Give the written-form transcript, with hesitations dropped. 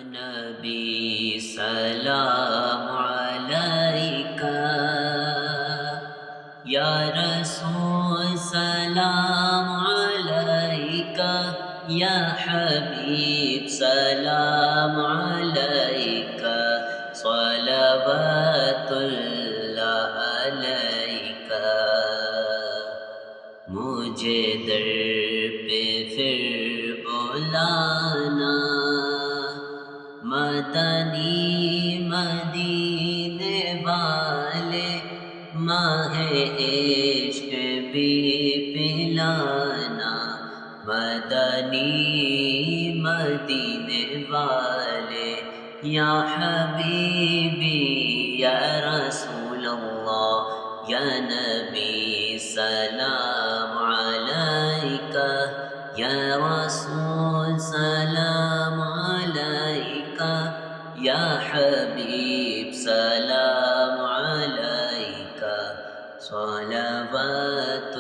نبی سلام علیکہ، یا رسول سلام علیکہ، یا حبیب سلام علیکہ، صلوات اللہ علیکہ۔ مجھے در پہ پھر بلانا، مدنی مدینے والے، ماہ عشق بھی پلانا، مدنی مدینے والے، یا حبیبی یا رسول اللہ، یا نبی سلام علیکہ، یا رسول سلام علیکہ، یا حبیب سلام علیکہ، صلوات